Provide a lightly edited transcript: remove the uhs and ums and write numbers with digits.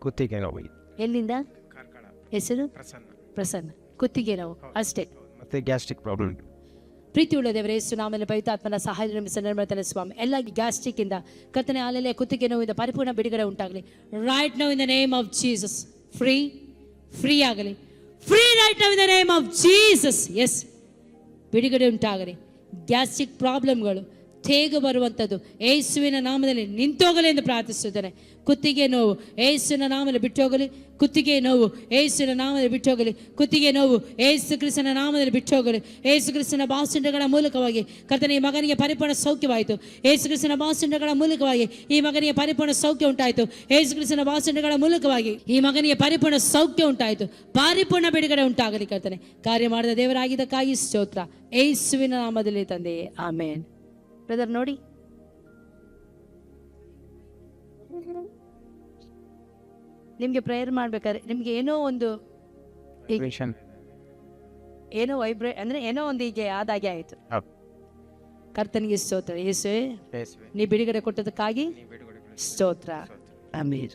ಕುತ್ತಿಗೆ ನೋವು. ಎಲ್ಲಿಂದ? ಕಾರ್ಕಳ. ಹೆಸರು? ಪ್ರಸನ್ನ. ಕುತ್ತಿಗೆ ನೋವು ಅಷ್ಟೇ. ಮತ್ತೆ ಗ್ಯಾಸ್ಟ್ರಿಕ್ ಪ್ರಾಬ್ಲಮ್. ಪ್ರೀತಿಯುಳ್ಳ ದೇವರೇ, ಯೇಸು ನಾಮದಲ್ಲಿ ಪವಿತ್ರಾತ್ಮನ ಸಹಾಯ ನಿರ್ಮಿಸಲು ಸ್ವಾಮಿ ಎಲ್ಲ ಗ್ಯಾಸ್ಟ್ರಿಕ್ ಇಂದ ಕರ್ತನೆ ಅಲ್ಲೇ ಕುತ್ತಿಗೆ ನೋವಿಂದ ಪರಿಪೂರ್ಣ ಬಿಡುಗಡೆ ಉಂಟಾಗಲಿ. Right now in the name of Jesus. Free ಆಗಲಿ. Free right now in the name of Jesus. Yes, ಬಿಡುಗಡೆ ಉಂಟಾಗಲಿ. ಗ್ಯಾಸ್ಟ್ರಿಕ್ ಪ್ರಾಬ್ಲಮ್ಗಳು ತೇಗ ಬರುವಂಥದ್ದು ಯೇಸುವಿನ ನಾಮದಲ್ಲಿ ನಿಂತೋಗಲಿ ಎಂದು ಪ್ರಾರ್ಥಿಸುತ್ತೇನೆ. ಕುತ್ತಿಗೆ ನೋವು ಯೇಸುವಿನ ನಾಮದಲ್ಲಿ ಬಿಟ್ಟೋಗಲಿ. ಕುತ್ತಿಗೆ ನೋವು ಯೇಸುವಿನ ನಾಮದಲ್ಲಿ ಬಿಟ್ಟೋಗಲಿ. ಕುತ್ತಿಗೆ ನೋವು ಯೇಸು ಕ್ರಿಸ್ತನ ನಾಮದಲ್ಲಿ ಬಿಟ್ಟೋಗಲಿ. ಯೇಸು ಕ್ರಿಸ್ತನ ಬಾಸುಂಡಗಳ ಮೂಲಕವಾಗಿ ಕರ್ತನೆ ಈ ಮಗನಿಗೆ ಪರಿಪೂರ್ಣ ಸೌಖ್ಯವಾಯಿತು. ಯೇಸು ಕ್ರಿಸ್ತನ ಬಾಸುಂಡಗಳ ಮೂಲಕವಾಗಿ ಈ ಮಗನಿಗೆ ಪರಿಪೂರ್ಣ ಸೌಖ್ಯ ಉಂಟಾಯಿತು. ಯೇಸು ಕ್ರಿಸ್ತನ ಬಾಸುಂಡಗಳ ಮೂಲಕವಾಗಿ ಈ ಮಗನಿಗೆ ಪರಿಪೂರ್ಣ ಸೌಖ್ಯ ಉಂಟಾಯಿತು. ಪರಿಪೂರ್ಣ ಬಿಡುಗಡೆ ಉಂಟಾಗಲಿ. ಕರ್ತನೆ ಕಾರ್ಯ ಮಾಡಿದ ದೇವರಾಗಿದ್ದಕ್ಕಾಗಿ ಸ್ತೋತ್ರ. ಯೇಸುವಿನ ನಾಮದಲ್ಲಿ ತಂದೆಯೇ, ಆಮೇನ್. ಬ್ರದರ್ ನೋಡಿ, ನಿಮಗೆ ಪ್ರೇಯರ್ ಮಾಡ್ಬೇಕಾದ್ರೆ ನಿಮ್ಗೆ ಏನೋ ಒಂದು ಅಂದ್ರೆ ಏನೋ ಒಂದು ಹೀಗೆ ಆದಾಗೆ ಆಯಿತು. ಕರ್ತನಿಗೆ ಸ್ತೋತ್ರ. ಯೇಸುವೇ, ನೀ ಬಿಡುಗಡೆ ಕೊಟ್ಟದಕ್ಕಾಗಿ ಸ್ತೋತ್ರ. ಆಮೆನ್.